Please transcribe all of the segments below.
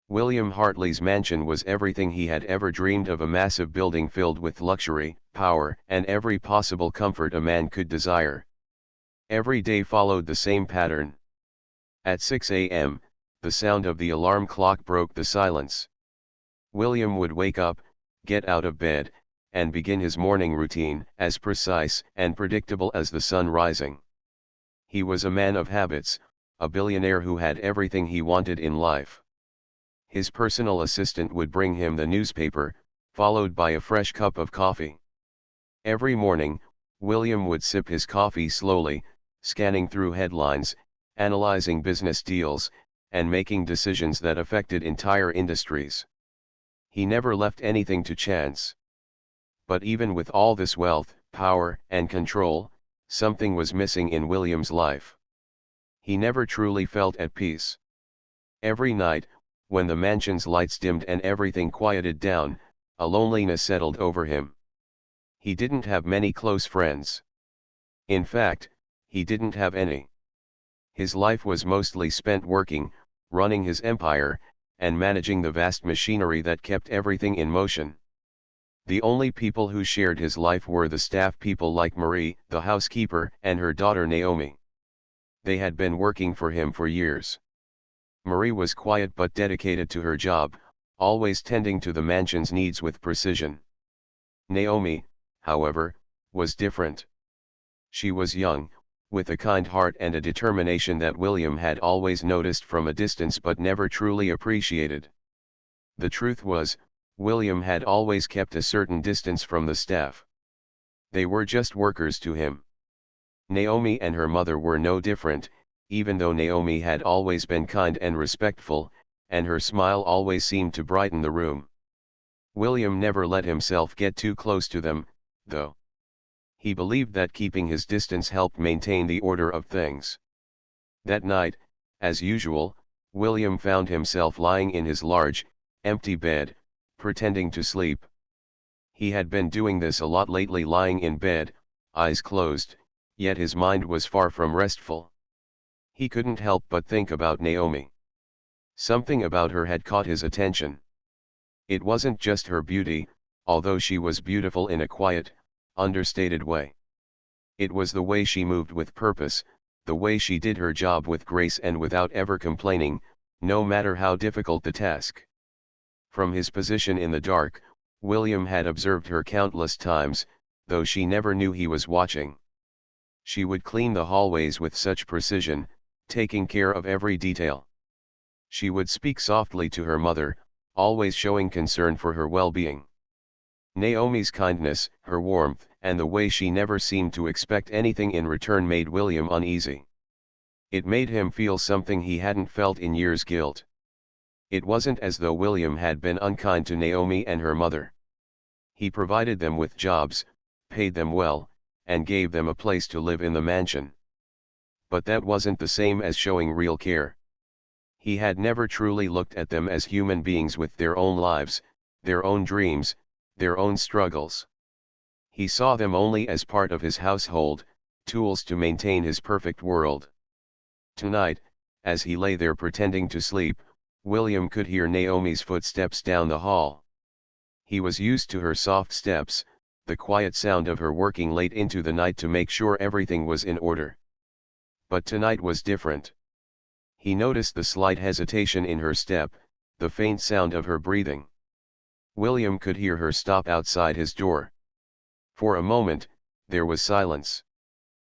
William Hartley's mansion was everything he had ever dreamed of, a massive building filled with luxury, power, and every possible comfort a man could desire. Every day followed the same pattern. At 6 a.m., the sound of the alarm clock broke the silence. William would wake up, get out of bed, and begin his morning routine, as precise and predictable as the sun rising. He was a man of habits, a billionaire who had everything he wanted in life. His personal assistant would bring him the newspaper, followed by a fresh cup of coffee. Every morning, William would sip his coffee slowly, scanning through headlines, analyzing business deals, and making decisions that affected entire industries. He never left anything to chance. But even with all this wealth, power, and control, something was missing in William's life. He never truly felt at peace. Every night, when the mansion's lights dimmed and everything quieted down, a loneliness settled over him. He didn't have many close friends. In fact, he didn't have any. His life was mostly spent working, running his empire, and managing the vast machinery that kept everything in motion. The only people who shared his life were the staff people like Marie, the housekeeper, and her daughter Naomi. They had been working for him for years. Marie was quiet but dedicated to her job, always tending to the mansion's needs with precision. Naomi, however, was different. She was young, with a kind heart and a determination that William had always noticed from a distance but never truly appreciated. The truth was, William had always kept a certain distance from the staff. They were just workers to him. Naomi and her mother were no different, even though Naomi had always been kind and respectful, and her smile always seemed to brighten the room. William never let himself get too close to them, though. He believed that keeping his distance helped maintain the order of things. That night, as usual, William found himself lying in his large, empty bed, pretending to sleep. He had been doing this a lot lately, lying in bed, eyes closed, yet his mind was far from restful. He couldn't help but think about Naomi. Something about her had caught his attention. It wasn't just her beauty, although she was beautiful in a quiet, understated way. It was the way she moved with purpose, the way she did her job with grace and without ever complaining, no matter how difficult the task. From his position in the dark, William had observed her countless times, though she never knew he was watching. She would clean the hallways with such precision, taking care of every detail. She would speak softly to her mother, always showing concern for her well-being. Naomi's kindness, her warmth, and the way she never seemed to expect anything in return made William uneasy. It made him feel something he hadn't felt in years: guilt. It wasn't as though William had been unkind to Naomi and her mother. He provided them with jobs, paid them well, and gave them a place to live in the mansion. But that wasn't the same as showing real care. He had never truly looked at them as human beings with their own lives, their own dreams, their own struggles. He saw them only as part of his household, tools to maintain his perfect world. Tonight, as he lay there pretending to sleep, William could hear Naomi's footsteps down the hall. He was used to her soft steps, the quiet sound of her working late into the night to make sure everything was in order. But tonight was different. He noticed the slight hesitation in her step, the faint sound of her breathing. William could hear her stop outside his door. For a moment, there was silence.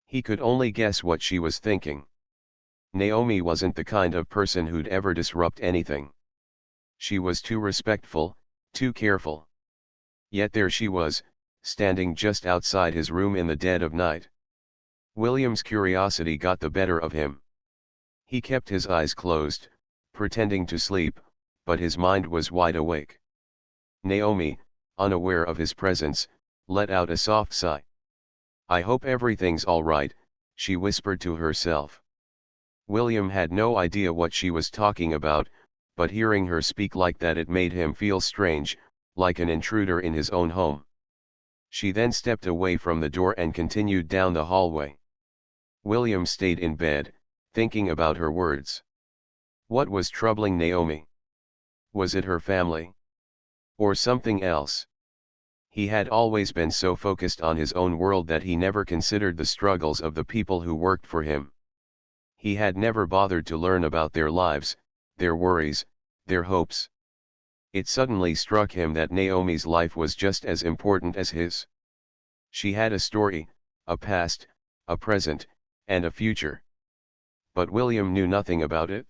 He could only guess what she was thinking. Naomi wasn't the kind of person who'd ever disrupt anything. She was too respectful, too careful. Yet there she was, standing just outside his room in the dead of night. William's curiosity got the better of him. He kept his eyes closed, pretending to sleep, but his mind was wide awake. Naomi, unaware of his presence, let out a soft sigh. "I hope everything's all right," she whispered to herself. William had no idea what she was talking about, but hearing her speak like that, it made him feel strange, like an intruder in his own home. She then stepped away from the door and continued down the hallway. William stayed in bed, thinking about her words. What was troubling Naomi? Was it her family? Or something else? He had always been so focused on his own world that he never considered the struggles of the people who worked for him. He had never bothered to learn about their lives, their worries, their hopes. It suddenly struck him that Naomi's life was just as important as his. She had a story, a past, a present, and a future. But William knew nothing about it.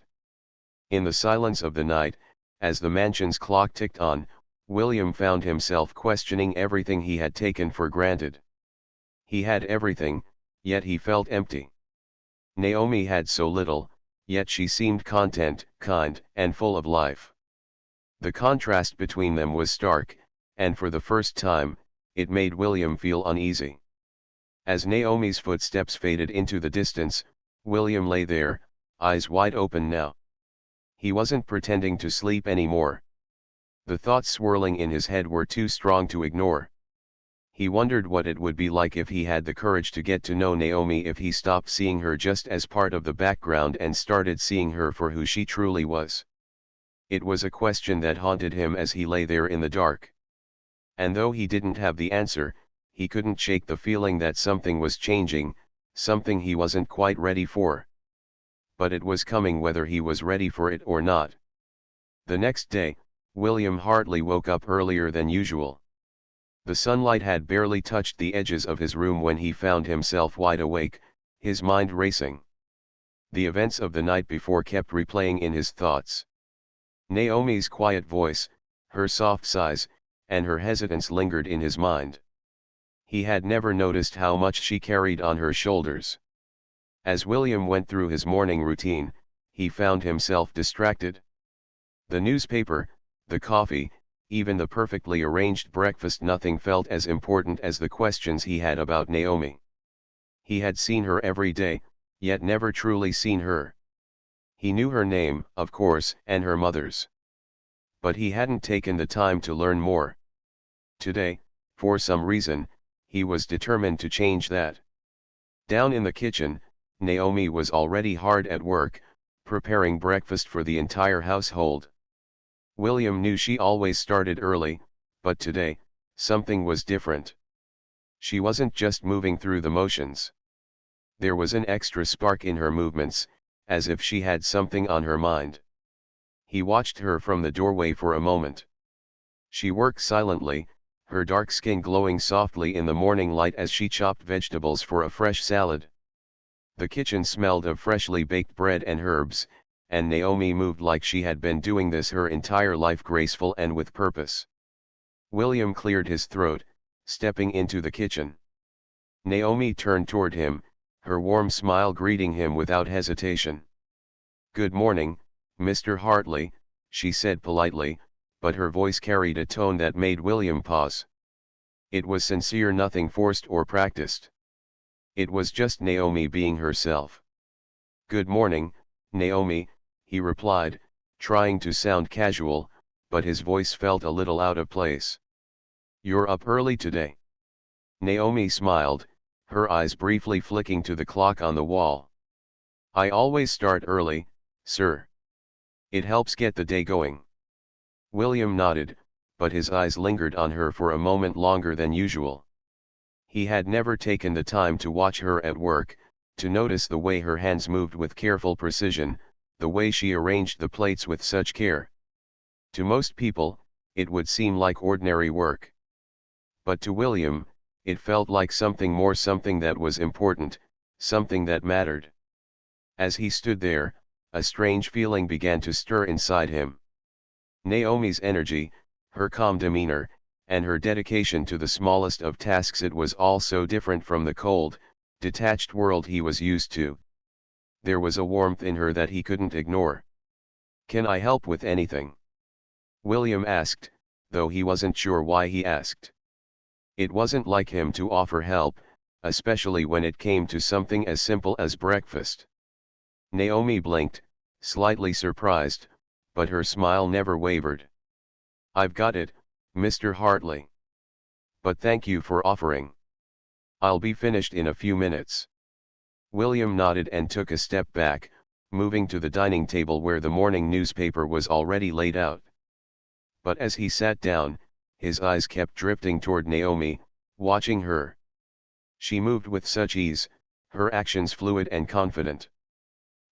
In the silence of the night, as the mansion's clock ticked on, William found himself questioning everything he had taken for granted. He had everything, yet he felt empty. Naomi had so little, yet she seemed content, kind, and full of life. The contrast between them was stark, and for the first time, it made William feel uneasy. As Naomi's footsteps faded into the distance, William lay there, eyes wide open now. He wasn't pretending to sleep anymore. The thoughts swirling in his head were too strong to ignore. He wondered what it would be like if he had the courage to get to know Naomi, if he stopped seeing her just as part of the background and started seeing her for who she truly was. It was a question that haunted him as he lay there in the dark. And though he didn't have the answer, he couldn't shake the feeling that something was changing, something he wasn't quite ready for. But it was coming whether he was ready for it or not. The next day, William Hartley woke up earlier than usual. The sunlight had barely touched the edges of his room when he found himself wide awake, his mind racing. The events of the night before kept replaying in his thoughts. Naomi's quiet voice, her soft sighs, and her hesitance lingered in his mind. He had never noticed how much she carried on her shoulders. As William went through his morning routine, he found himself distracted. The newspaper, the coffee, even the perfectly arranged breakfast, nothing felt as important as the questions he had about Naomi. He had seen her every day, yet never truly seen her. He knew her name, of course, and her mother's. But he hadn't taken the time to learn more. Today, for some reason, he was determined to change that. Down in the kitchen, Naomi was already hard at work, preparing breakfast for the entire household. William knew she always started early, but today, something was different. She wasn't just moving through the motions. There was an extra spark in her movements, as if she had something on her mind. He watched her from the doorway for a moment. She worked silently, her dark skin glowing softly in the morning light as she chopped vegetables for a fresh salad. The kitchen smelled of freshly baked bread and herbs, and Naomi moved like she had been doing this her entire life, graceful and with purpose. William cleared his throat, stepping into the kitchen. Naomi turned toward him, her warm smile greeting him without hesitation. "Good morning, Mr. Hartley," she said politely, but her voice carried a tone that made William pause. It was sincere, nothing forced or practiced. It was just Naomi being herself. "Good morning, Naomi," he replied, trying to sound casual, but his voice felt a little out of place. "You're up early today." Naomi smiled, her eyes briefly flicking to the clock on the wall. "I always start early, sir. It helps get the day going." William nodded, but his eyes lingered on her for a moment longer than usual. He had never taken the time to watch her at work, to notice the way her hands moved with careful precision, the way she arranged the plates with such care. To most people, it would seem like ordinary work. But to William, it felt like something more, something that was important, something that mattered. As he stood there, a strange feeling began to stir inside him. Naomi's energy, her calm demeanor, and her dedication to the smallest of tasks, it was all so different from the cold, detached world he was used to. There was a warmth in her that he couldn't ignore. "Can I help with anything?" William asked, though he wasn't sure why he asked. It wasn't like him to offer help, especially when it came to something as simple as breakfast. Naomi blinked, slightly surprised, but her smile never wavered. "I've got it, Mr. Hartley. But thank you for offering. I'll be finished in a few minutes." William nodded and took a step back, moving to the dining table where the morning newspaper was already laid out. But as he sat down, his eyes kept drifting toward Naomi, watching her. She moved with such ease, her actions fluid and confident.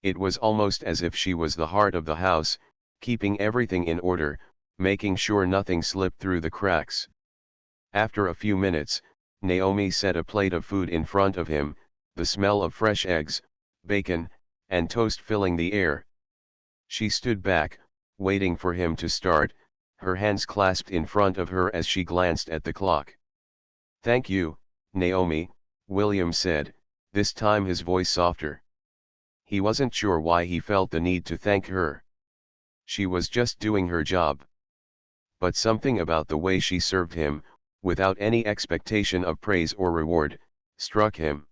It was almost as if she was the heart of the house, keeping everything in order, making sure nothing slipped through the cracks. After a few minutes, Naomi set a plate of food in front of him, the smell of fresh eggs, bacon, and toast filling the air. She stood back, waiting for him to start, her hands clasped in front of her as she glanced at the clock. "Thank you, Naomi," William said, this time his voice softer. He wasn't sure why he felt the need to thank her. She was just doing her job. But something about the way she served him, without any expectation of praise or reward, struck him.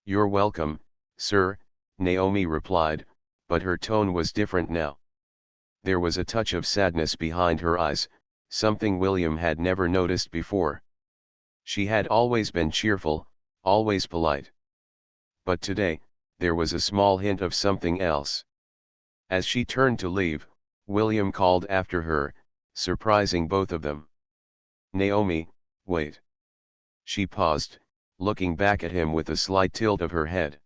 "You're welcome, sir," Naomi replied, but her tone was different now. There was a touch of sadness behind her eyes, something William had never noticed before. She had always been cheerful, always polite. But today, there was a small hint of something else. As she turned to leave, William called after her, surprising both of them. "Naomi, wait." She paused, looking back at him with a slight tilt of her head.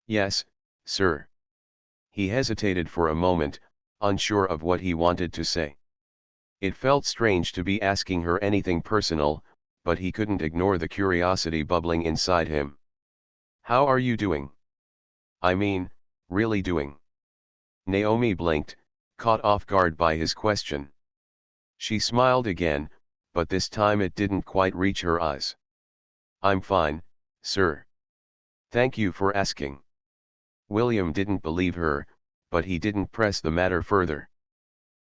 "Yes, sir." He hesitated for a moment, unsure of what he wanted to say. It felt strange to be asking her anything personal, but he couldn't ignore the curiosity bubbling inside him. "How are you doing? I mean, really doing?" Naomi blinked, caught off guard by his question. She smiled again, but this time it didn't quite reach her eyes. "I'm fine, sir. Thank you for asking." William didn't believe her, but he didn't press the matter further.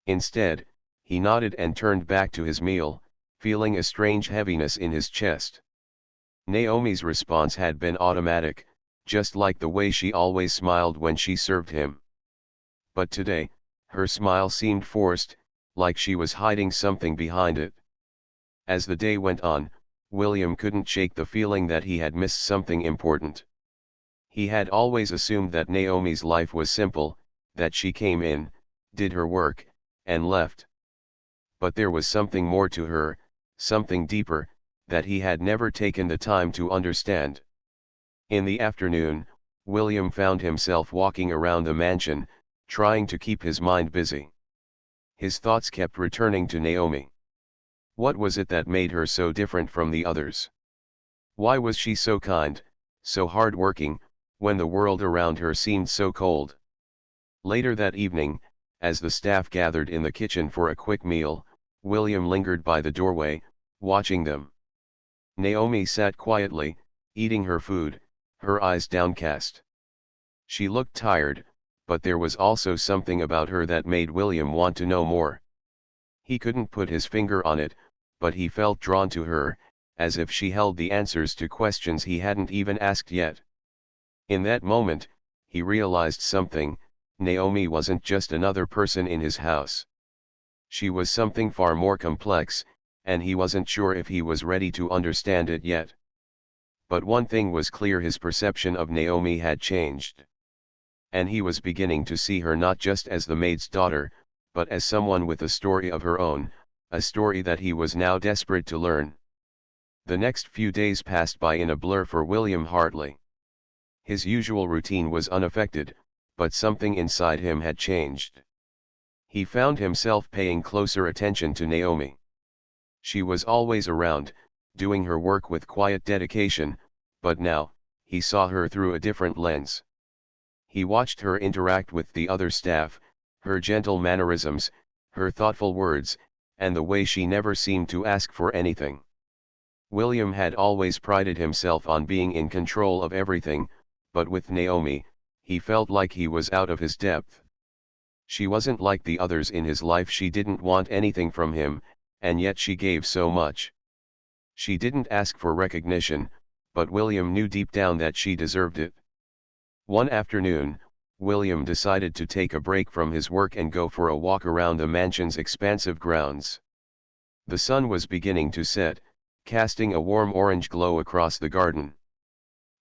Instead, he nodded and turned back to his meal, feeling a strange heaviness in his chest. Naomi's response had been automatic, just like the way she always smiled when she served him. But today, her smile seemed forced, like she was hiding something behind it. As the day went on, William couldn't shake the feeling that he had missed something important. He had always assumed that Naomi's life was simple, that she came in, did her work, and left. But there was something more to her, something deeper, that he had never taken the time to understand. In the afternoon, William found himself walking around the mansion, trying to keep his mind busy. His thoughts kept returning to Naomi. What was it that made her so different from the others? Why was she so kind, so hard-working, when the world around her seemed so cold? Later that evening, as the staff gathered in the kitchen for a quick meal, William lingered by the doorway, watching them. Naomi sat quietly, eating her food, her eyes downcast. She looked tired, but there was also something about her that made William want to know more. He couldn't put his finger on it, but he felt drawn to her, as if she held the answers to questions he hadn't even asked yet. In that moment, he realized something: Naomi wasn't just another person in his house. She was something far more complex, and he wasn't sure if he was ready to understand it yet. But one thing was clear: his perception of Naomi had changed. And he was beginning to see her not just as the maid's daughter, but as someone with a story of her own, a story that he was now desperate to learn. The next few days passed by in a blur for William Hartley. His usual routine was unaffected, but something inside him had changed. He found himself paying closer attention to Naomi. She was always around, doing her work with quiet dedication, but now, he saw her through a different lens. He watched her interact with the other staff, her gentle mannerisms, her thoughtful words, and the way she never seemed to ask for anything. William had always prided himself on being in control of everything, but with Naomi, he felt like he was out of his depth. She wasn't like the others in his life. She didn't want anything from him, and yet she gave so much. She didn't ask for recognition, but William knew deep down that she deserved it. One afternoon, William decided to take a break from his work and go for a walk around the mansion's expansive grounds. The sun was beginning to set, casting a warm orange glow across the garden.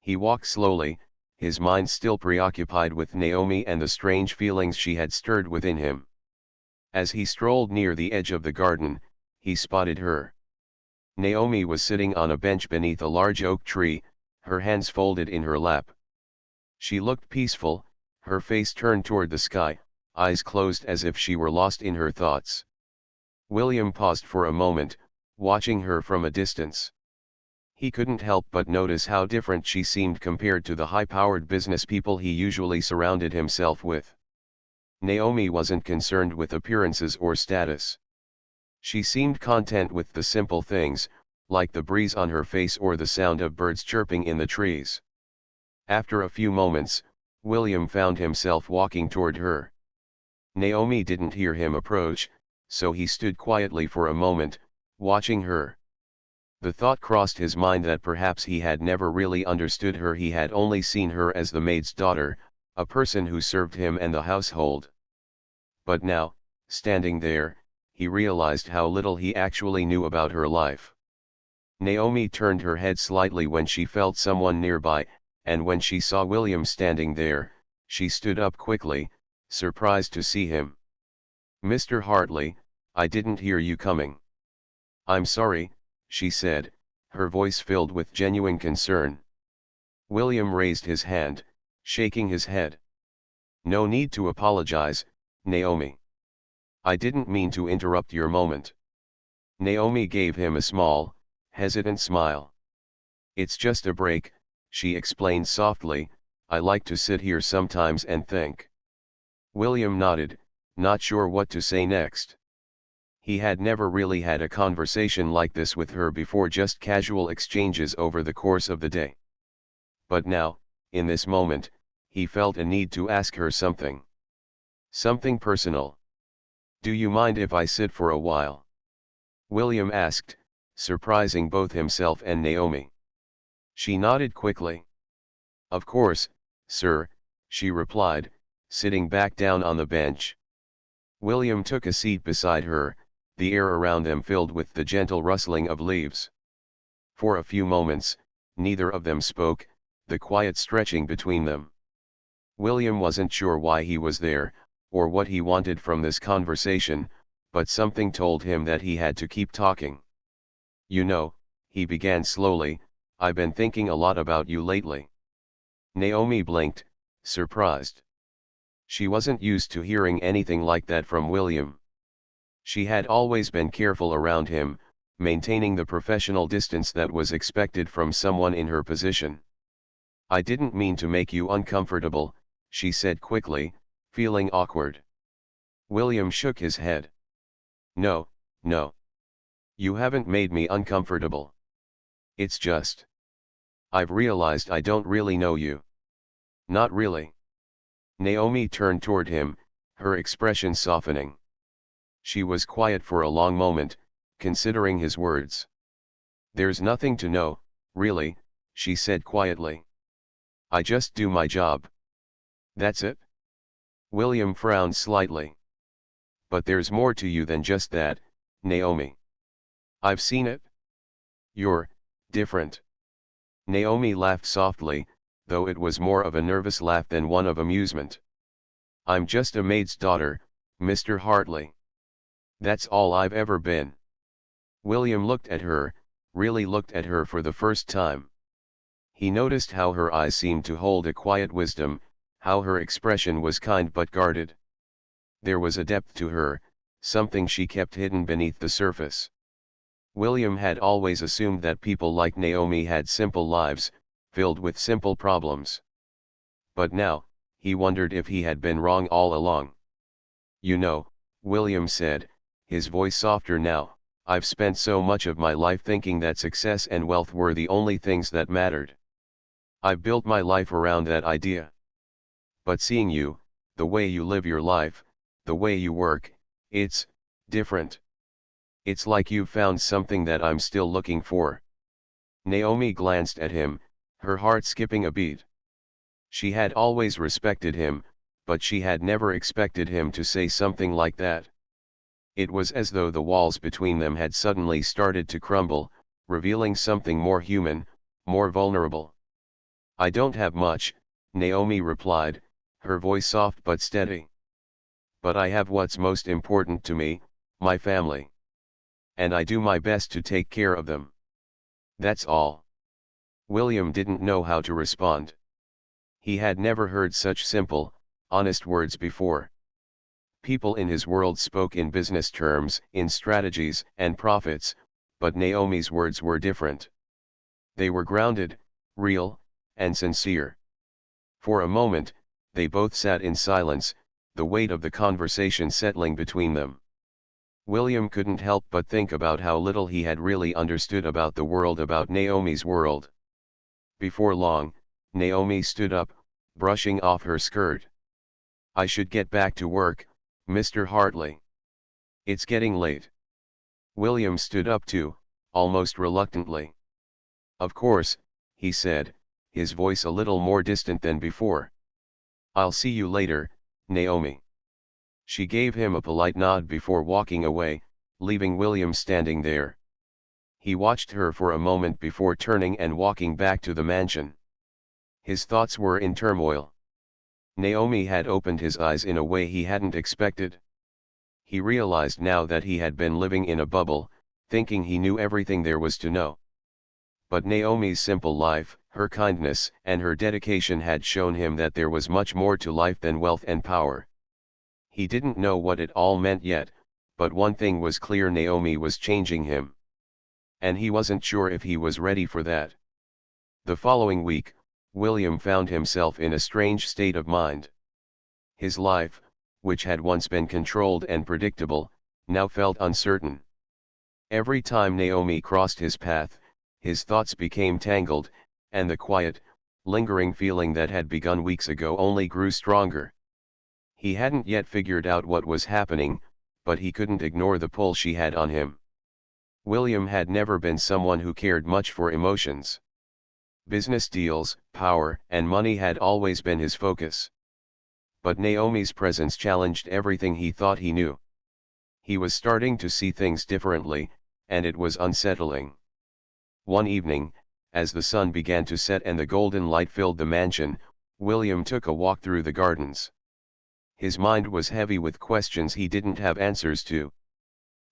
He walked slowly, his mind still preoccupied with Naomi and the strange feelings she had stirred within him. As he strolled near the edge of the garden, he spotted her. Naomi was sitting on a bench beneath a large oak tree, her hands folded in her lap. She looked peaceful, her face turned toward the sky, eyes closed as if she were lost in her thoughts. William paused for a moment, watching her from a distance. He couldn't help but notice how different she seemed compared to the high-powered business people he usually surrounded himself with. Naomi wasn't concerned with appearances or status. She seemed content with the simple things, like the breeze on her face or the sound of birds chirping in the trees. After a few moments, William found himself walking toward her. Naomi didn't hear him approach, so he stood quietly for a moment, watching her. The thought crossed his mind that perhaps he had never really understood her. He had only seen her as the maid's daughter, a person who served him and the household. But now, standing there, he realized how little he actually knew about her life. Naomi turned her head slightly when she felt someone nearby, and when she saw William standing there, she stood up quickly, surprised to see him. "Mr. Hartley, I didn't hear you coming." "I'm sorry," she said, her voice filled with genuine concern. William raised his hand, shaking his head. "No need to apologize, Naomi. I didn't mean to interrupt your moment." Naomi gave him a small, hesitant smile. "It's just a break," she explained softly. "I like to sit here sometimes and think." William nodded, not sure what to say next. He had never really had a conversation like this with her before, just casual exchanges over the course of the day. But now, in this moment, he felt a need to ask her something. Something personal. "Do you mind if I sit for a while?" William asked, surprising both himself and Naomi. She nodded quickly. "Of course, sir," she replied, sitting back down on the bench. William took a seat beside her, the air around them filled with the gentle rustling of leaves. For a few moments, neither of them spoke, the quiet stretching between them. William wasn't sure why he was there, or what he wanted from this conversation, but something told him that he had to keep talking. "You know," he began slowly, "I've been thinking a lot about you lately." Naomi blinked, surprised. She wasn't used to hearing anything like that from William. She had always been careful around him, maintaining the professional distance that was expected from someone in her position. "I didn't mean to make you uncomfortable," she said quickly, feeling awkward. William shook his head. "No, no. You haven't made me uncomfortable. It's just, I've realized I don't really know you." "Not really?" Naomi turned toward him, her expression softening. She was quiet for a long moment, considering his words. "There's nothing to know, really," she said quietly. "I just do my job." "That's it?" William frowned slightly. "But there's more to you than just that, Naomi. I've seen it. You're different." Naomi laughed softly, though it was more of a nervous laugh than one of amusement. "I'm just a maid's daughter, Mr. Hartley. That's all I've ever been." William looked at her, really looked at her for the first time. He noticed how her eyes seemed to hold a quiet wisdom, how her expression was kind but guarded. There was a depth to her, something she kept hidden beneath the surface. William had always assumed that people like Naomi had simple lives, filled with simple problems. But now, he wondered if he had been wrong all along. "You know," William said, his voice softer now, "I've spent so much of my life thinking that success and wealth were the only things that mattered. I've built my life around that idea. But seeing you, the way you live your life, the way you work, it's different. It's like you've found something that I'm still looking for." Naomi glanced at him, her heart skipping a beat. She had always respected him, but she had never expected him to say something like that. It was as though the walls between them had suddenly started to crumble, revealing something more human, more vulnerable. "I don't have much," Naomi replied, her voice soft but steady. But I have what's most important to me, my family. And I do my best to take care of them. That's all. William didn't know how to respond. He had never heard such simple, honest words before. People in his world spoke in business terms, in strategies and profits, but Naomi's words were different. They were grounded, real, and sincere. For a moment, they both sat in silence, the weight of the conversation settling between them. William couldn't help but think about how little he had really understood about the world, about Naomi's world. Before long, Naomi stood up, brushing off her skirt. I should get back to work, Mr. Hartley. It's getting late. William stood up too, almost reluctantly. Of course, he said, his voice a little more distant than before. I'll see you later, Naomi. She gave him a polite nod before walking away, leaving William standing there. He watched her for a moment before turning and walking back to the mansion. His thoughts were in turmoil. Naomi had opened his eyes in a way he hadn't expected. He realized now that he had been living in a bubble, thinking he knew everything there was to know. But Naomi's simple life, her kindness, and her dedication had shown him that there was much more to life than wealth and power. He didn't know what it all meant yet, but one thing was clear: Naomi was changing him. And he wasn't sure if he was ready for that. The following week, William found himself in a strange state of mind. His life, which had once been controlled and predictable, now felt uncertain. Every time Naomi crossed his path, his thoughts became tangled, and the quiet, lingering feeling that had begun weeks ago only grew stronger. He hadn't yet figured out what was happening, but he couldn't ignore the pull she had on him. William had never been someone who cared much for emotions. Business deals, power, and money had always been his focus. But Naomi's presence challenged everything he thought he knew. He was starting to see things differently, and it was unsettling. One evening, as the sun began to set and the golden light filled the mansion, William took a walk through the gardens. His mind was heavy with questions he didn't have answers to.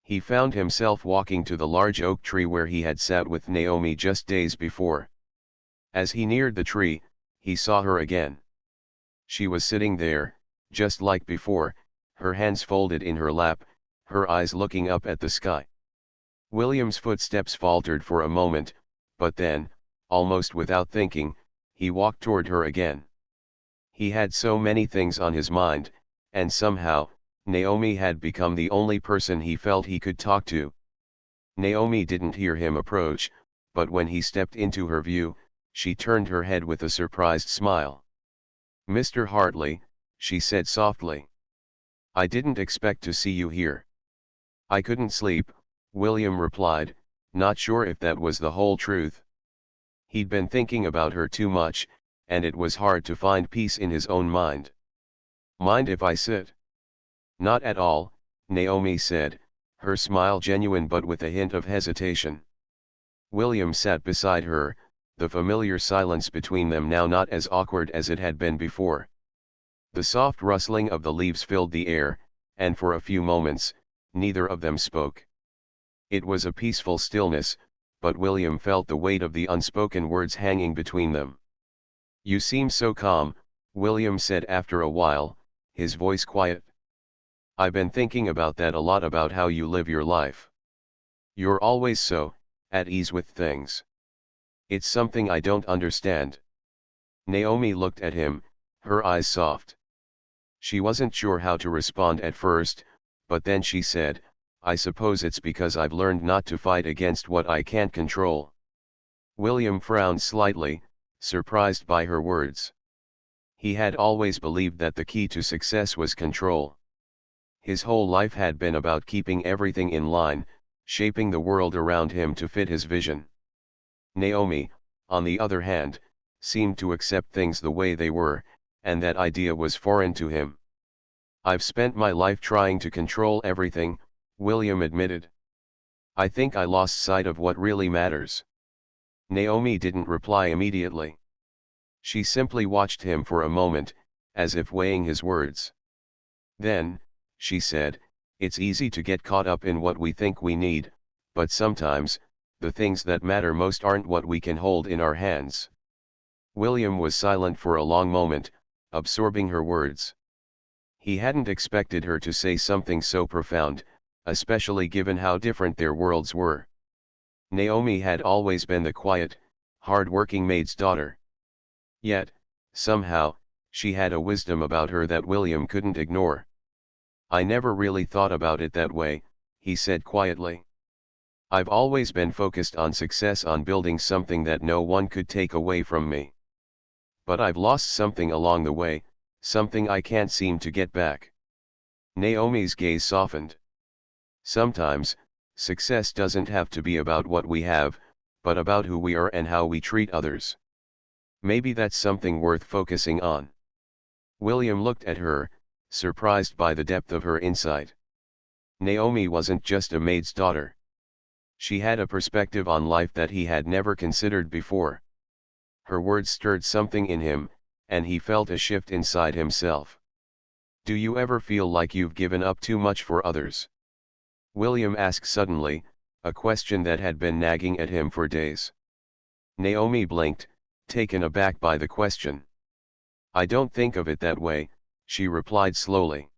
He found himself walking to the large oak tree where he had sat with Naomi just days before. As he neared the tree, he saw her again. She was sitting there, just like before, her hands folded in her lap, her eyes looking up at the sky. William's footsteps faltered for a moment, but then, almost without thinking, he walked toward her again. He had so many things on his mind, and somehow, Naomi had become the only person he felt he could talk to. Naomi didn't hear him approach, but when he stepped into her view, she turned her head with a surprised smile. Mr. Hartley, she said softly. I didn't expect to see you here. I couldn't sleep, William replied, not sure if that was the whole truth. He'd been thinking about her too much, and it was hard to find peace in his own mind. Mind if I sit? Not at all, Naomi said, her smile genuine but with a hint of hesitation. William sat beside her, the familiar silence between them now not as awkward as it had been before. The soft rustling of the leaves filled the air, and for a few moments, neither of them spoke. It was a peaceful stillness, but William felt the weight of the unspoken words hanging between them. You seem so calm, William said after a while, his voice quiet. I've been thinking about that a lot, about how you live your life. You're always so at ease with things. It's something I don't understand. Naomi looked at him, her eyes soft. She wasn't sure how to respond at first, but then she said, I suppose it's because I've learned not to fight against what I can't control. William frowned slightly, surprised by her words. He had always believed that the key to success was control. His whole life had been about keeping everything in line, shaping the world around him to fit his vision. Naomi, on the other hand, seemed to accept things the way they were, and that idea was foreign to him. I've spent my life trying to control everything, William admitted. I think I lost sight of what really matters. Naomi didn't reply immediately. She simply watched him for a moment, as if weighing his words. Then, she said, "it's easy to get caught up in what we think we need, but sometimes, the things that matter most aren't what we can hold in our hands." William was silent for a long moment, absorbing her words. He hadn't expected her to say something so profound, especially given how different their worlds were. Naomi had always been the quiet, hard-working maid's daughter. Yet, somehow, she had a wisdom about her that William couldn't ignore. "I never really thought about it that way," he said quietly. "I've always been focused on success, on building something that no one could take away from me. But I've lost something along the way, something I can't seem to get back." Naomi's gaze softened. "Sometimes, success doesn't have to be about what we have, but about who we are and how we treat others. Maybe that's something worth focusing on." William looked at her, surprised by the depth of her insight. Naomi wasn't just a maid's daughter. She had a perspective on life that he had never considered before. Her words stirred something in him, and he felt a shift inside himself. "Do you ever feel like you've given up too much for others?" William asked suddenly, a question that had been nagging at him for days. Naomi blinked, taken aback by the question. "I don't think of it that way," she replied slowly.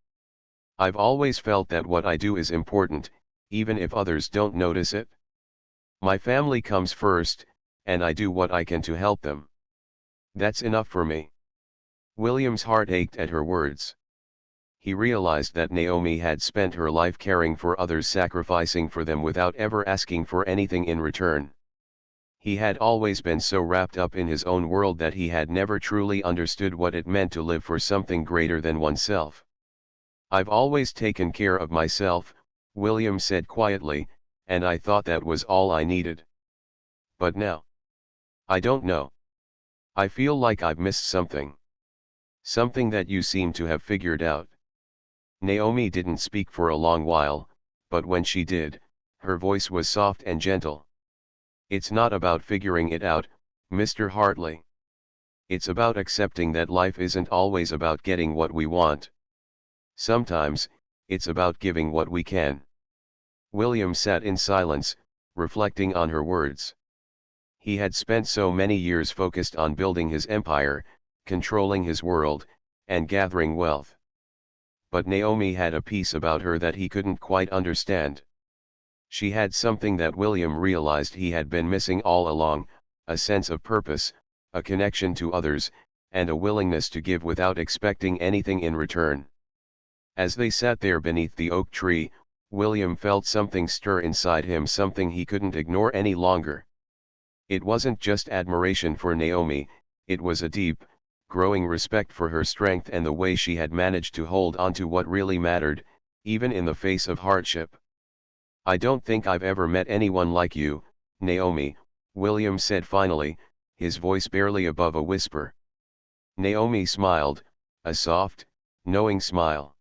"I've always felt that what I do is important, even if others don't notice it. My family comes first, and I do what I can to help them. That's enough for me." William's heart ached at her words. He realized that Naomi had spent her life caring for others, sacrificing for them without ever asking for anything in return. He had always been so wrapped up in his own world that he had never truly understood what it meant to live for something greater than oneself. "I've always taken care of myself," William said quietly, "and I thought that was all I needed. But now, I don't know. I feel like I've missed something. Something that you seem to have figured out." Naomi didn't speak for a long while, but when she did, her voice was soft and gentle. "It's not about figuring it out, Mr. Hartley. It's about accepting that life isn't always about getting what we want. Sometimes, it's about giving what we can." William sat in silence, reflecting on her words. He had spent so many years focused on building his empire, controlling his world, and gathering wealth. But Naomi had a piece about her that he couldn't quite understand. She had something that William realized he had been missing all along, a sense of purpose, a connection to others, and a willingness to give without expecting anything in return. As they sat there beneath the oak tree, William felt something stir inside him, something he couldn't ignore any longer. It wasn't just admiration for Naomi, it was a deep, growing respect for her strength and the way she had managed to hold on to what really mattered, even in the face of hardship. "I don't think I've ever met anyone like you, Naomi," William said finally, his voice barely above a whisper. Naomi smiled, a soft, knowing smile.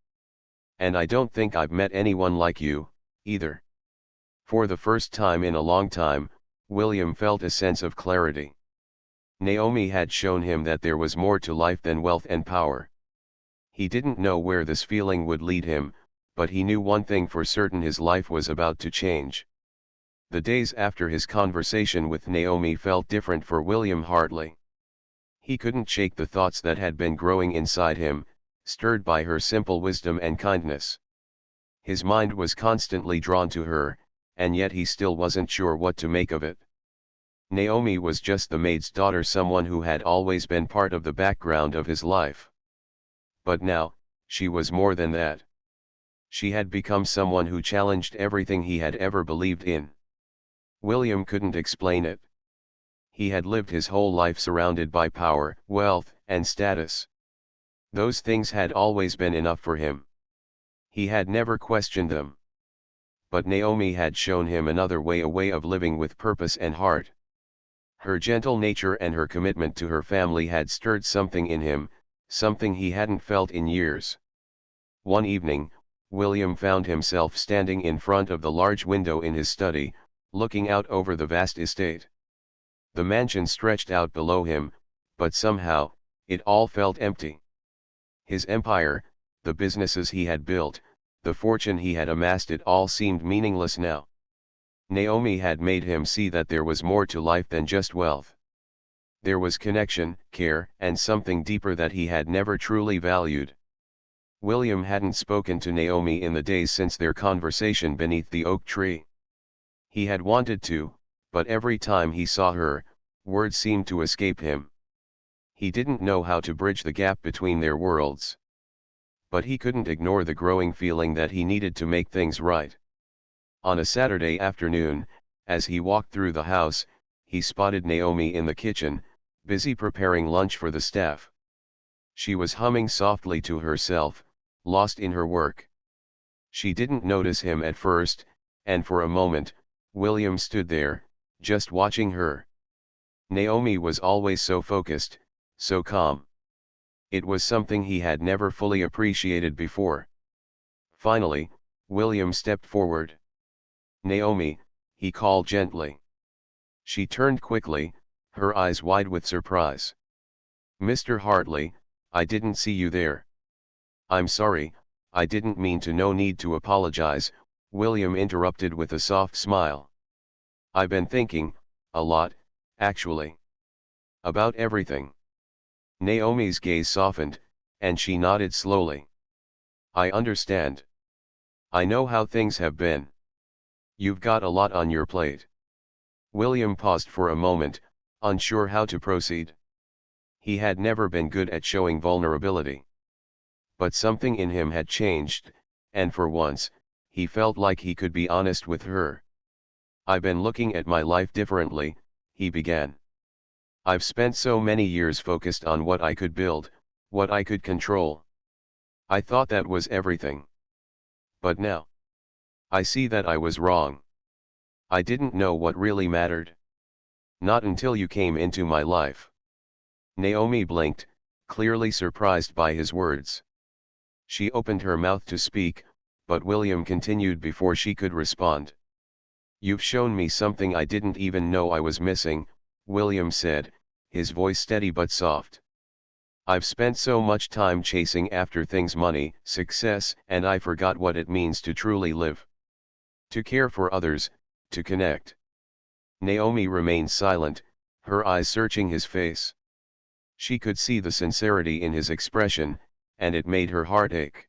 "And I don't think I've met anyone like you, either." For the first time in a long time, William felt a sense of clarity. Naomi had shown him that there was more to life than wealth and power. He didn't know where this feeling would lead him, but he knew one thing for certain: his life was about to change. The days after his conversation with Naomi felt different for William Hartley. He couldn't shake the thoughts that had been growing inside him, stirred by her simple wisdom and kindness. His mind was constantly drawn to her, and yet he still wasn't sure what to make of it. Naomi was just the maid's daughter, someone who had always been part of the background of his life. But now, she was more than that. She had become someone who challenged everything he had ever believed in. William couldn't explain it. He had lived his whole life surrounded by power, wealth, and status. Those things had always been enough for him. He had never questioned them. But Naomi had shown him another way, a way of living with purpose and heart. Her gentle nature and her commitment to her family had stirred something in him, something he hadn't felt in years. One evening, William found himself standing in front of the large window in his study, looking out over the vast estate. The mansion stretched out below him, but somehow, it all felt empty. His empire, the businesses he had built, the fortune he had amassed, it all seemed meaningless now. Naomi had made him see that there was more to life than just wealth. There was connection, care, and something deeper that he had never truly valued. William hadn't spoken to Naomi in the days since their conversation beneath the oak tree. He had wanted to, but every time he saw her, words seemed to escape him. He didn't know how to bridge the gap between their worlds. But he couldn't ignore the growing feeling that he needed to make things right. On a Saturday afternoon, as he walked through the house, he spotted Naomi in the kitchen, busy preparing lunch for the staff. She was humming softly to herself, lost in her work. She didn't notice him at first, and for a moment, William stood there, just watching her. Naomi was always so focused, so calm. It was something he had never fully appreciated before. Finally, William stepped forward. "Naomi," he called gently. She turned quickly, her eyes wide with surprise. "Mr. Hartley, I didn't see you there." "I'm sorry, I didn't mean to." "No need to apologize," William interrupted with a soft smile. "I've been thinking, a lot, actually. About everything." Naomi's gaze softened, and she nodded slowly. "I understand. I know how things have been. You've got a lot on your plate." William paused for a moment, unsure how to proceed. He had never been good at showing vulnerability. But something in him had changed, and for once, he felt like he could be honest with her. "I've been looking at my life differently," he began. "I've spent so many years focused on what I could build, what I could control. I thought that was everything. But now, I see that I was wrong. I didn't know what really mattered. Not until you came into my life." Naomi blinked, clearly surprised by his words. She opened her mouth to speak, but William continued before she could respond. "You've shown me something I didn't even know I was missing," William said, his voice steady but soft. "I've spent so much time chasing after things, money, success, and I forgot what it means to truly live. To care for others, to connect." Naomi remained silent, her eyes searching his face. She could see the sincerity in his expression, and it made her heart ache.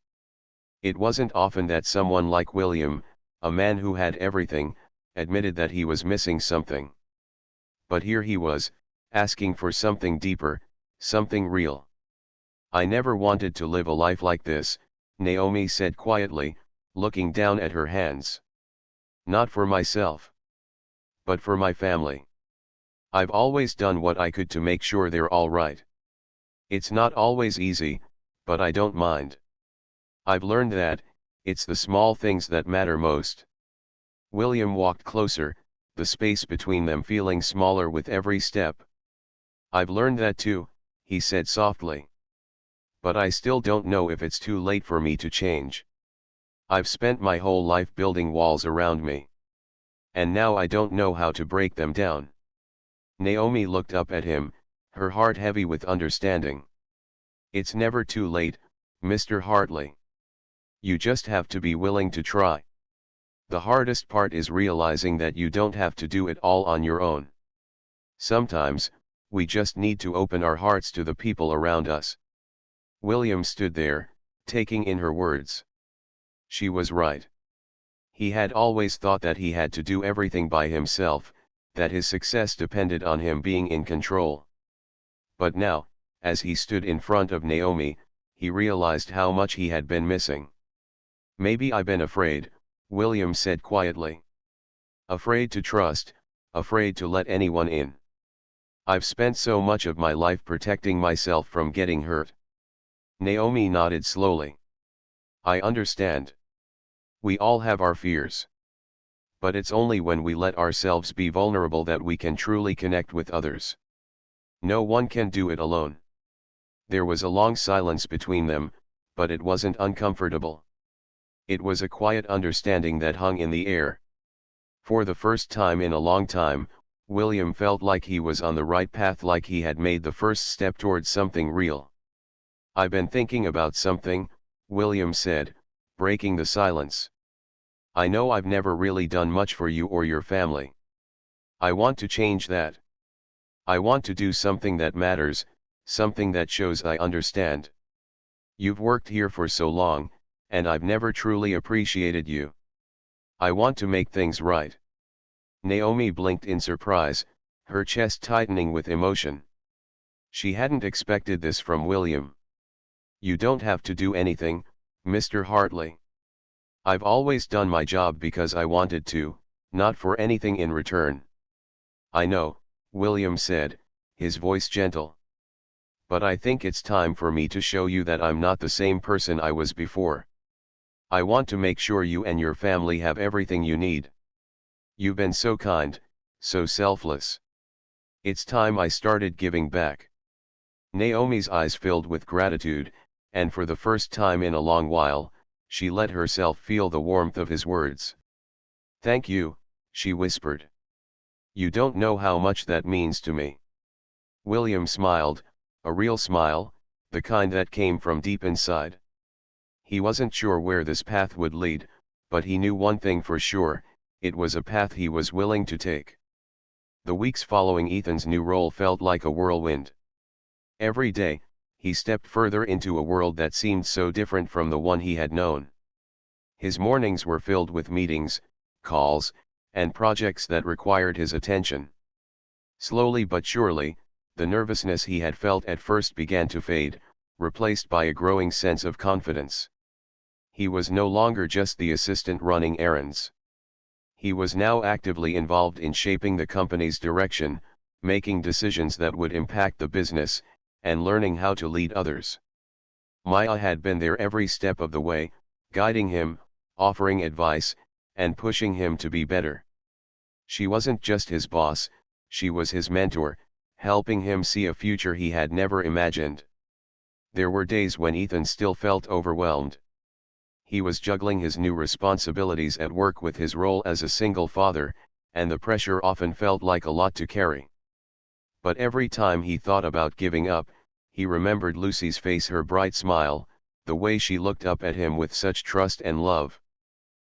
It wasn't often that someone like William, a man who had everything, admitted that he was missing something. But here he was, asking for something deeper, something real. "I never wanted to live a life like this," Naomi said quietly, looking down at her hands. "Not for myself. But for my family. I've always done what I could to make sure they're all right. It's not always easy, but I don't mind. I've learned that, it's the small things that matter most." William walked closer, the space between them feeling smaller with every step. "I've learned that too," he said softly. "But I still don't know if it's too late for me to change. I've spent my whole life building walls around me. And now I don't know how to break them down." Naomi looked up at him, her heart heavy with understanding. "It's never too late, Mr. Hartley. You just have to be willing to try. The hardest part is realizing that you don't have to do it all on your own. Sometimes, we just need to open our hearts to the people around us." William stood there, taking in her words. She was right. He had always thought that he had to do everything by himself, that his success depended on him being in control. But now, as he stood in front of Naomi, he realized how much he had been missing. "Maybe I've been afraid," William said quietly. "Afraid to trust, afraid to let anyone in. I've spent so much of my life protecting myself from getting hurt." Naomi nodded slowly. "I understand. We all have our fears. But it's only when we let ourselves be vulnerable that we can truly connect with others. No one can do it alone." There was a long silence between them, but it wasn't uncomfortable. It was a quiet understanding that hung in the air. For the first time in a long time, William felt like he was on the right path, like he had made the first step towards something real. "I've been thinking about something," William said, breaking the silence. I know I've never really done much for you or your family. I want to change that. I want to do something that matters, something that shows I understand. You've worked here for so long, and I've never truly appreciated you. I want to make things right. Naomi blinked in surprise, her chest tightening with emotion. She hadn't expected this from William. You don't have to do anything, Mr. Hartley. I've always done my job because I wanted to, not for anything in return. I know, William said, his voice gentle. But I think it's time for me to show you that I'm not the same person I was before. I want to make sure you and your family have everything you need. You've been so kind, so selfless. It's time I started giving back. Naomi's eyes filled with gratitude, and for the first time in a long while, she let herself feel the warmth of his words. Thank you, she whispered. You don't know how much that means to me. William smiled, a real smile, the kind that came from deep inside. He wasn't sure where this path would lead, but he knew one thing for sure, it was a path he was willing to take. The weeks following Ethan's new role felt like a whirlwind. Every day, he stepped further into a world that seemed so different from the one he had known. His mornings were filled with meetings, calls, and projects that required his attention. Slowly but surely, the nervousness he had felt at first began to fade, replaced by a growing sense of confidence. He was no longer just the assistant running errands. He was now actively involved in shaping the company's direction, making decisions that would impact the business, and learning how to lead others. Maya had been there every step of the way, guiding him, offering advice, and pushing him to be better. She wasn't just his boss, she was his mentor, helping him see a future he had never imagined. There were days when Ethan still felt overwhelmed. He was juggling his new responsibilities at work with his role as a single father, and the pressure often felt like a lot to carry. But every time he thought about giving up, he remembered Lucy's face, her bright smile, the way she looked up at him with such trust and love.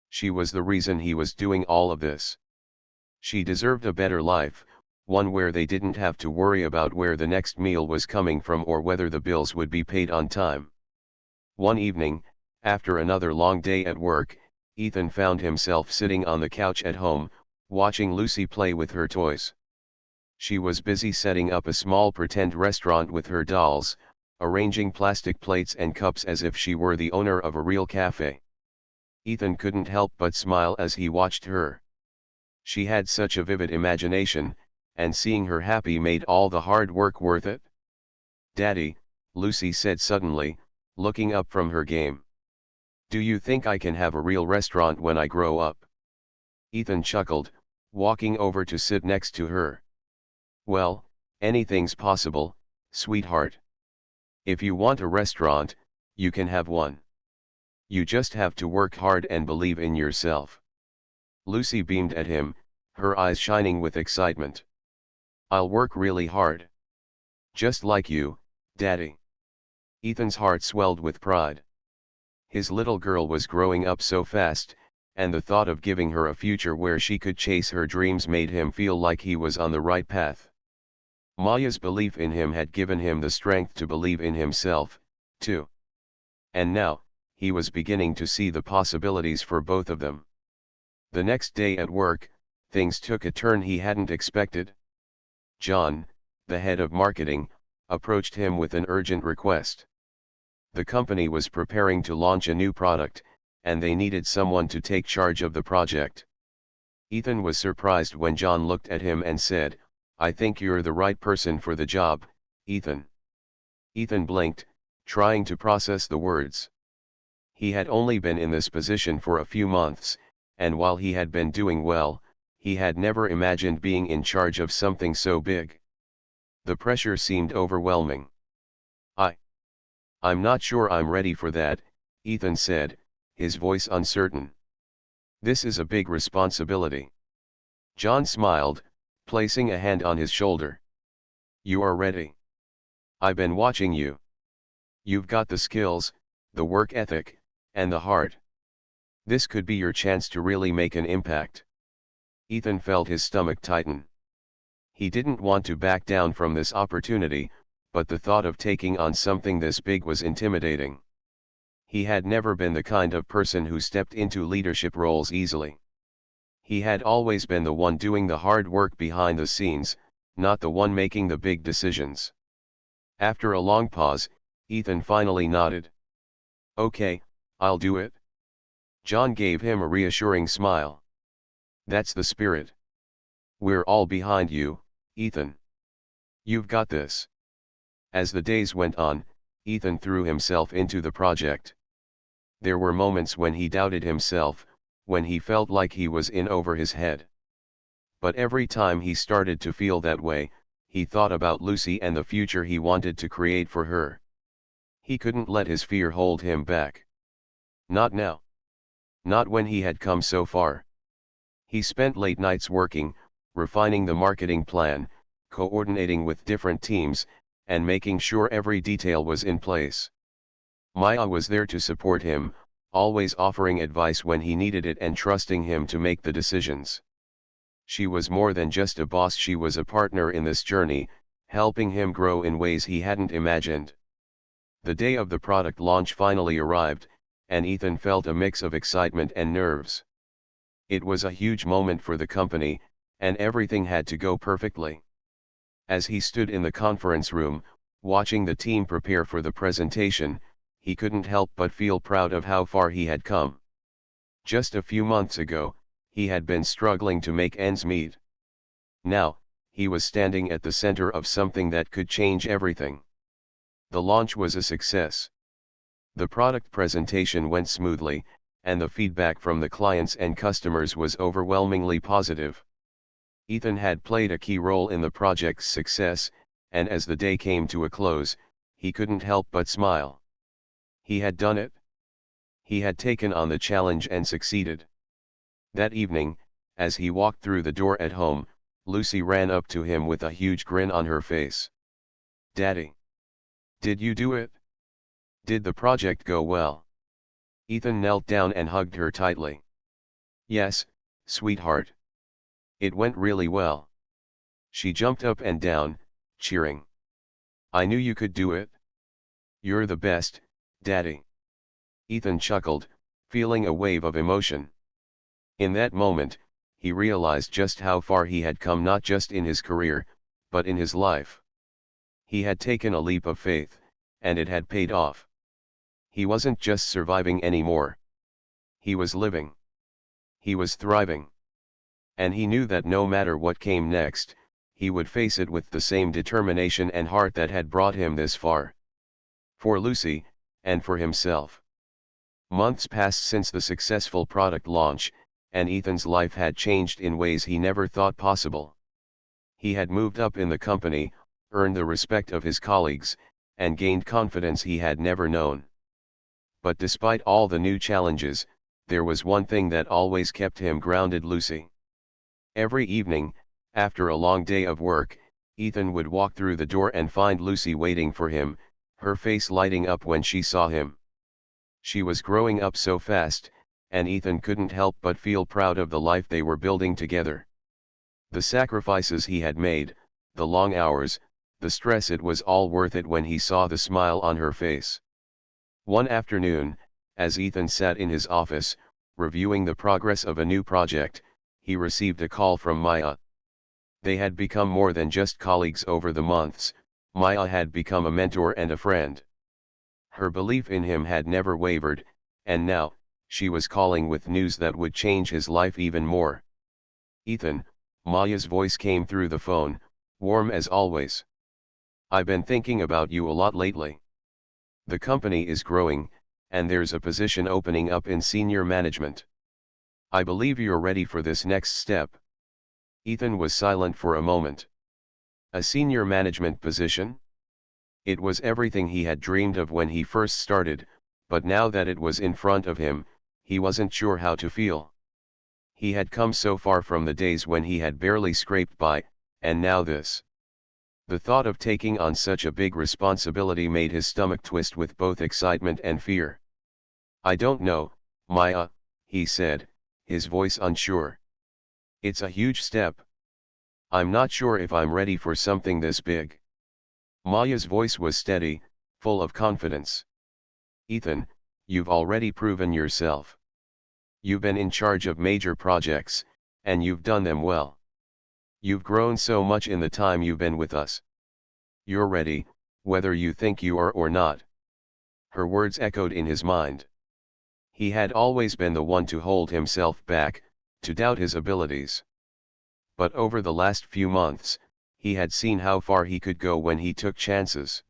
She was the reason he was doing all of this. She deserved a better life, one where they didn't have to worry about where the next meal was coming from or whether the bills would be paid on time. One evening, after another long day at work, Ethan found himself sitting on the couch at home, watching Lucy play with her toys. She was busy setting up a small pretend restaurant with her dolls, arranging plastic plates and cups as if she were the owner of a real cafe. Ethan couldn't help but smile as he watched her. She had such a vivid imagination, and seeing her happy made all the hard work worth it. "Daddy," Lucy said suddenly, looking up from her game. "Do you think I can have a real restaurant when I grow up?" Ethan chuckled, walking over to sit next to her. "Well, anything's possible, sweetheart. If you want a restaurant, you can have one. You just have to work hard and believe in yourself." Lucy beamed at him, her eyes shining with excitement. "I'll work really hard. Just like you, Daddy." Ethan's heart swelled with pride. His little girl was growing up so fast, and the thought of giving her a future where she could chase her dreams made him feel like he was on the right path. Maya's belief in him had given him the strength to believe in himself, too. And now, he was beginning to see the possibilities for both of them. The next day at work, things took a turn he hadn't expected. John, the head of marketing, approached him with an urgent request. The company was preparing to launch a new product, and they needed someone to take charge of the project. Ethan was surprised when John looked at him and said, "I think you're the right person for the job, Ethan." Ethan blinked, trying to process the words. He had only been in this position for a few months, and while he had been doing well, he had never imagined being in charge of something so big. The pressure seemed overwhelming. I'm not sure I'm ready for that," Ethan said, his voice uncertain. "This is a big responsibility." John smiled, placing a hand on his shoulder. "You are ready. I've been watching you. You've got the skills, the work ethic, and the heart. This could be your chance to really make an impact. Ethan felt his stomach tighten. He didn't want to back down from this opportunity, but the thought of taking on something this big was intimidating. He had never been the kind of person who stepped into leadership roles easily. He had always been the one doing the hard work behind the scenes, not the one making the big decisions. After a long pause, Ethan finally nodded. "Okay, I'll do it." John gave him a reassuring smile. "That's the spirit. We're all behind you, Ethan. You've got this." As the days went on, Ethan threw himself into the project. There were moments when he doubted himself, when he felt like he was in over his head. But every time he started to feel that way, he thought about Lucy and the future he wanted to create for her. He couldn't let his fear hold him back. Not now. Not when he had come so far. He spent late nights working, refining the marketing plan, coordinating with different teams, and making sure every detail was in place. Maya was there to support him, always offering advice when he needed it and trusting him to make the decisions. She was more than just a boss, she was a partner in this journey, helping him grow in ways he hadn't imagined. The day of the product launch finally arrived, and Ethan felt a mix of excitement and nerves. It was a huge moment for the company, and everything had to go perfectly. As he stood in the conference room, watching the team prepare for the presentation, he couldn't help but feel proud of how far he had come. Just a few months ago, he had been struggling to make ends meet. Now, he was standing at the center of something that could change everything. The launch was a success. The product presentation went smoothly, and the feedback from the clients and customers was overwhelmingly positive. Ethan had played a key role in the project's success, and as the day came to a close, he couldn't help but smile. He had done it. He had taken on the challenge and succeeded. That evening, as he walked through the door at home, Lucy ran up to him with a huge grin on her face. "Daddy! Did you do it? Did the project go well?" Ethan knelt down and hugged her tightly. "Yes, sweetheart. It went really well." She jumped up and down, cheering. "I knew you could do it. You're the best, Daddy." Ethan chuckled, feeling a wave of emotion. In that moment, he realized just how far he had come, not just in his career, but in his life. He had taken a leap of faith, and it had paid off. He wasn't just surviving anymore. He was living. He was thriving. And he knew that no matter what came next, he would face it with the same determination and heart that had brought him this far. For Lucy, and for himself. Months passed since the successful product launch, and Ethan's life had changed in ways he never thought possible. He had moved up in the company, earned the respect of his colleagues, and gained confidence he had never known. But despite all the new challenges, there was one thing that always kept him grounded: Lucy. Every evening, after a long day of work, Ethan would walk through the door and find Lucy waiting for him, her face lighting up when she saw him. She was growing up so fast, and Ethan couldn't help but feel proud of the life they were building together. The sacrifices he had made, the long hours, the stress, it was all worth it when he saw the smile on her face. One afternoon, as Ethan sat in his office, reviewing the progress of a new project, he received a call from Maya. They had become more than just colleagues over the months. Maya had become a mentor and a friend. Her belief in him had never wavered, and now, she was calling with news that would change his life even more. "Ethan," Maya's voice came through the phone, warm as always. "I've been thinking about you a lot lately. The company is growing, and there's a position opening up in senior management. I believe you're ready for this next step." Ethan was silent for a moment. A senior management position? It was everything he had dreamed of when he first started, but now that it was in front of him, he wasn't sure how to feel. He had come so far from the days when he had barely scraped by, and now this. The thought of taking on such a big responsibility made his stomach twist with both excitement and fear. "I don't know, Maya," he said, his voice unsure. It's a huge step. I'm not sure if I'm ready for something this big. Maya's voice was steady, full of confidence. Ethan, you've already proven yourself. You've been in charge of major projects, and you've done them well. You've grown so much in the time you've been with us. You're ready, whether you think you are or not. Her words echoed in his mind. He had always been the one to hold himself back, to doubt his abilities. But over the last few months, he had seen how far he could go when he took chances.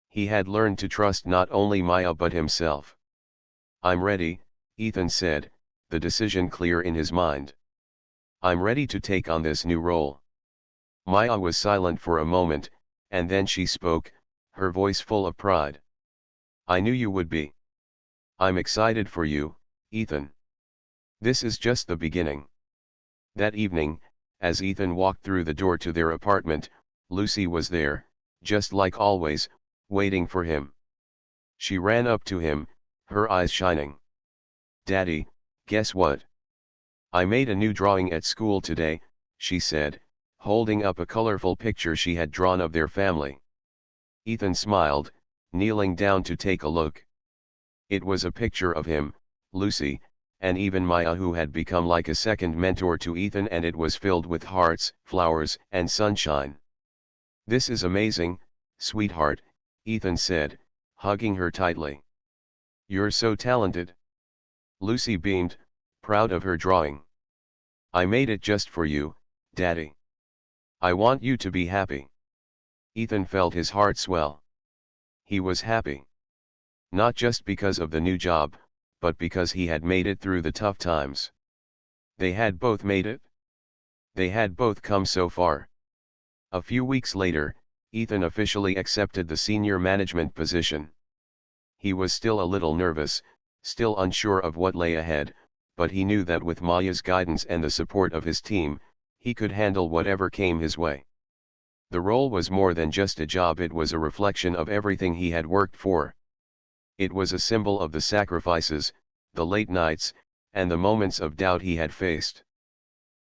He had learned to trust not only Maya but himself. I'm ready, Ethan said, the decision clear in his mind. I'm ready to take on this new role. Maya was silent for a moment, and then she spoke, her voice full of pride. I knew you would be. I'm excited for you, Ethan. This is just the beginning. That evening, as Ethan walked through the door to their apartment, Lucy was there, just like always, waiting for him. She ran up to him, her eyes shining. Daddy, guess what? I made a new drawing at school today, she said, holding up a colorful picture she had drawn of their family. Ethan smiled, kneeling down to take a look. It was a picture of him, Lucy, and even Maya, who had become like a second mentor to Ethan, and it was filled with hearts, flowers, and sunshine. This is amazing, sweetheart, Ethan said, hugging her tightly. You're so talented. Lucy beamed, proud of her drawing. I made it just for you, Daddy. I want you to be happy. Ethan felt his heart swell. He was happy. Not just because of the new job, but because he had made it through the tough times. They had both made it. They had both come so far. A few weeks later, Ethan officially accepted the senior management position. He was still a little nervous, still unsure of what lay ahead, but he knew that with Maya's guidance and the support of his team, he could handle whatever came his way. The role was more than just a job, it was a reflection of everything he had worked for. It was a symbol of the sacrifices, the late nights, and the moments of doubt he had faced.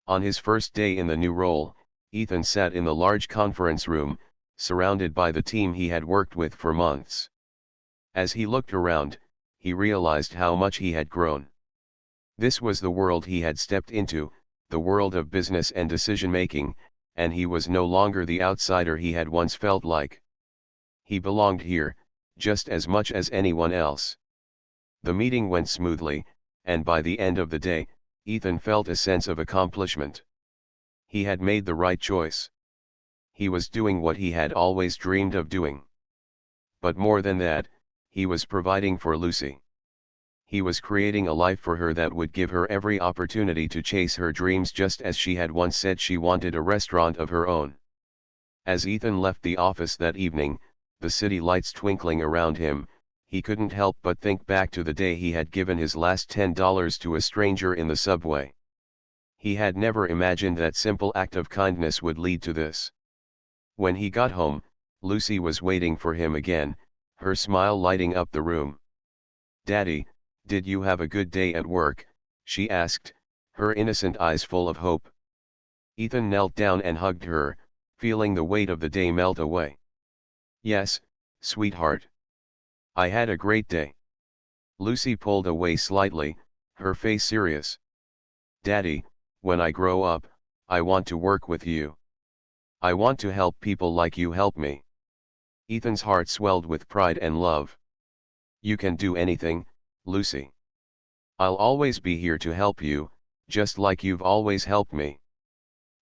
On his first day in the new role, Ethan sat in the large conference room, surrounded by the team he had worked with for months. As he looked around, he realized how much he had grown. This was the world he had stepped into, the world of business and decision-making, and he was no longer the outsider he had once felt like. He belonged here, just as much as anyone else. The meeting went smoothly, and by the end of the day, Ethan felt a sense of accomplishment. He had made the right choice. He was doing what he had always dreamed of doing. But more than that, he was providing for Lucy. He was creating a life for her that would give her every opportunity to chase her dreams, just as she had once said she wanted a restaurant of her own. As Ethan left the office that evening, the city lights twinkling around him, he couldn't help but think back to the day he had given his last $10 to a stranger in the subway. He had never imagined that simple act of kindness would lead to this. When he got home, Lucy was waiting for him again, her smile lighting up the room. Daddy, did you have a good day at work? She asked, her innocent eyes full of hope. Ethan knelt down and hugged her, feeling the weight of the day melt away. Yes, sweetheart. I had a great day. Lucy pulled away slightly, her face serious. Daddy, when I grow up, I want to work with you. I want to help people like you help me. Ethan's heart swelled with pride and love. You can do anything, Lucy. I'll always be here to help you, just like you've always helped me.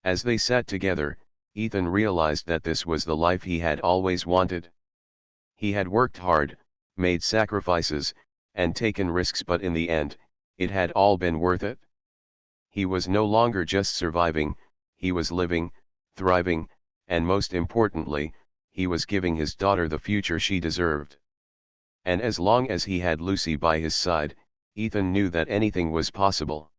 As they sat together, Ethan realized that this was the life he had always wanted. He had worked hard, made sacrifices, and taken risks, but in the end, it had all been worth it. He was no longer just surviving, he was living, thriving, and most importantly, he was giving his daughter the future she deserved. And as long as he had Lucy by his side, Ethan knew that anything was possible.